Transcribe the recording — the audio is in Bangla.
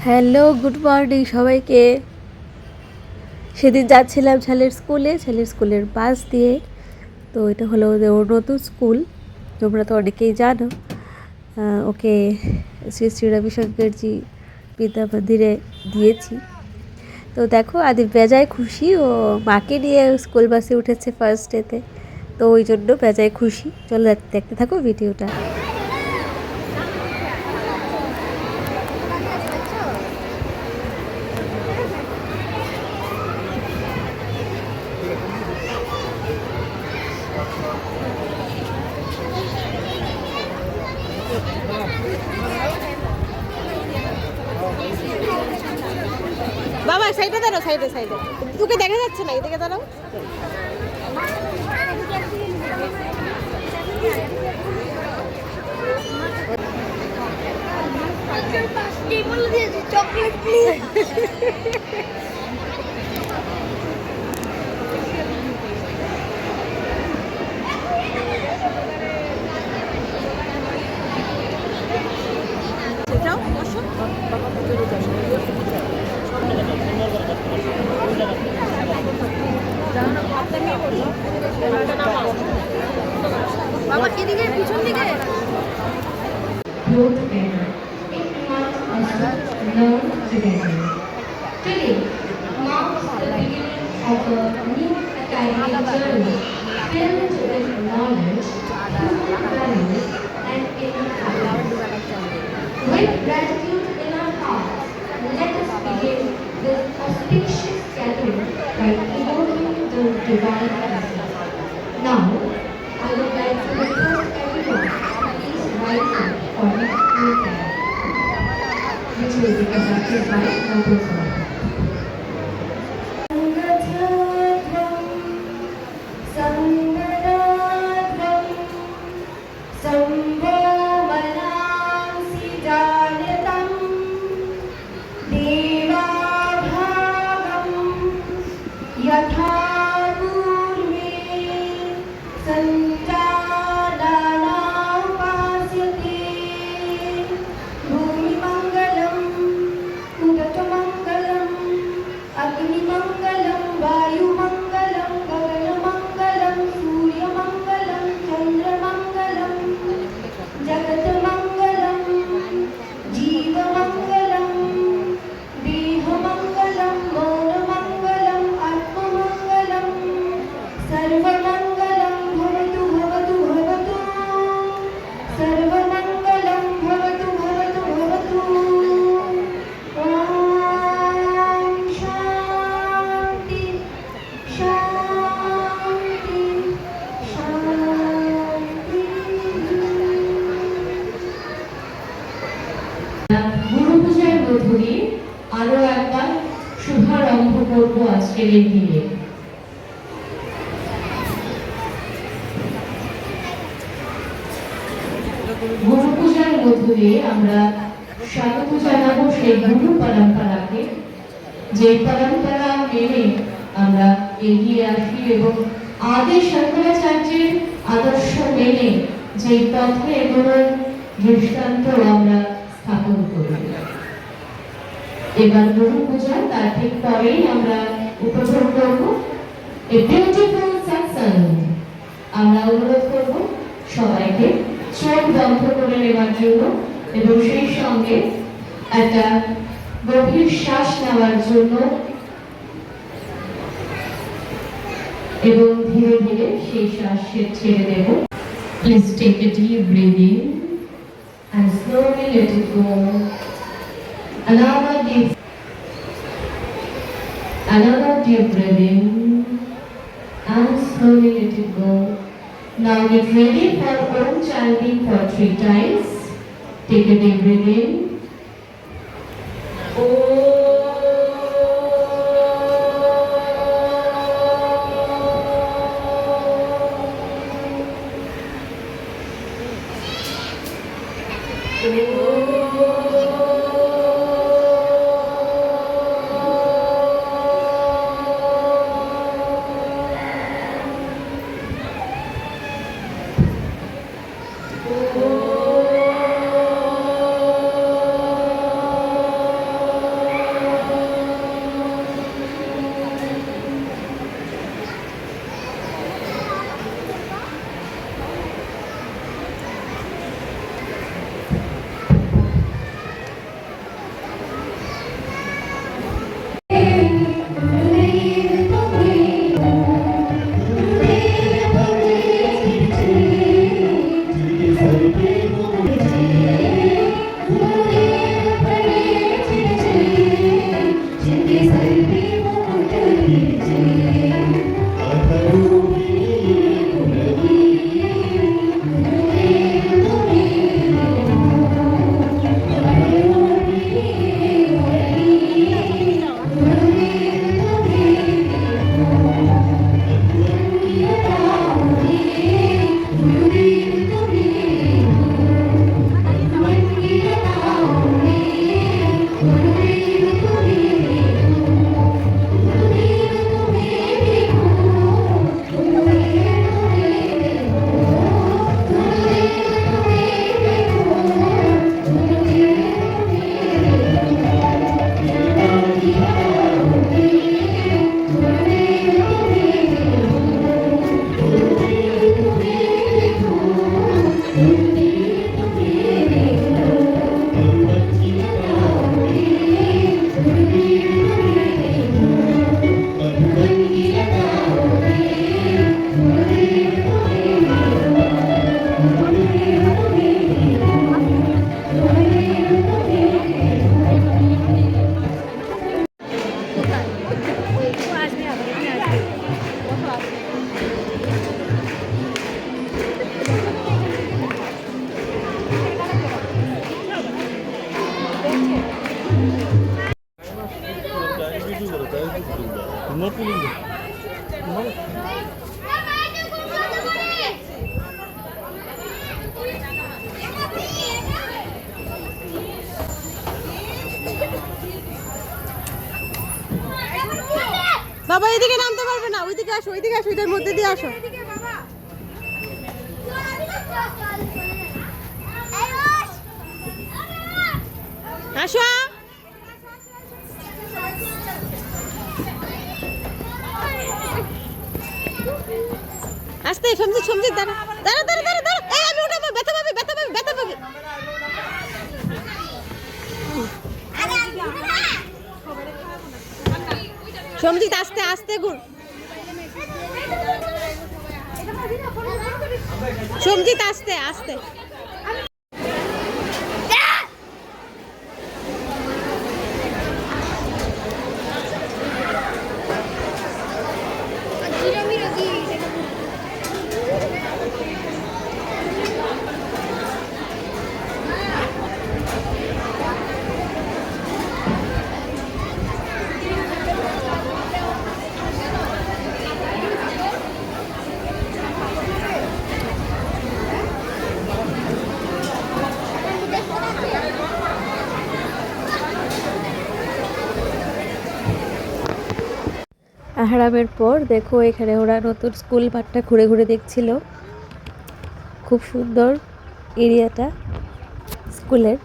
হ্যালো, গুড মর্নিং সবাইকে। সেদিন যাচ্ছিলাম ছেলের স্কুলের বাস দিয়ে। তো এটা হলো ওর নতুন স্কুল, তোমরা তো অনেকেই জানো। ওকে শ্রী শ্রী রবিশঙ্করজি বিদ্যা মন্দিরে দিয়েছি। তো দেখো আদি বেজায় খুশি, ও মাকে নিয়ে স্কুল বাসে উঠেছে ফার্স্ট ডেতে। তো ওই জন্য বেজায় খুশি। চলো দেখতে থাকো ভিডিওটা। বাবা সাইডে দাঁড়াও, সাইডে তোকে দেখা যাচ্ছে না, এদিকে দাঁড়াও। Chocolate please. বাবা এদিকে, পিছন দিকে। Growth together. It must also learn together. Today marks the beginning of a new academic journey filled with knowledge, human values, and inner happiness. With gratitude in our hearts, let us begin this auspicious gathering by evoking the divine presence. Now, I would like to request everyone to please rise up for next few prayers, which will be conducted by Noble Sir. আরো একবার শুভারম্ভ করব আজকের এই দিনে। গুরু পূজার মধ্য দিয়ে আমরা স্বাগত জানাবো সেই গুরু পরম্পরাকে, যে পরম্পরা মেনে আমরা এগিয়ে আসি এবং আদি শঙ্করাচার্যের আদর্শ মেনে যে পথে এগোনোর দৃষ্টান্ত আমরা স্থাপন করি। এবার গুরু পূজা, তার ঠিক পরেই আমরা উপভোগ করবো a beautiful satsang। আমরা অনুরোধ করব সবাইকে চোখ বন্ধ করে নেওয়ার জন্য এবং সেই সঙ্গে একটা গভীর শ্বাস নেওয়ার জন্য এবং ধীরে ধীরে সেই শ্বাস ছেড়ে দেব। Please take a deep breathing and slowly let it go. Another deep breathing and slowly let it go. Now get ready for Om chanting for 3 times. Take a deep breathing. বাবা এদিকে নামতে পারবে না, ওইদিকে আসো, ওইদিকে আসো, এটার মধ্যে দিয়ে আসো। আসো। আস্তে সমঝে সমঝে দাঁড়া দাঁড়া দাঁড়া দাঁড়া দাঁড়া, এই আমি উঠাবো, ব্যথা পাবি ব্যথা পাবি ব্যথা পাবি। সমজিত আস্তে আস্তে ঘুর, সমজিত আস্তে আস্তে। আহারামের পর দেখো এখানে ওরা নতুন স্কুল মাঠটা ঘুরে ঘুরে দেখছিল। খুব সুন্দর এরিয়াটা স্কুলের।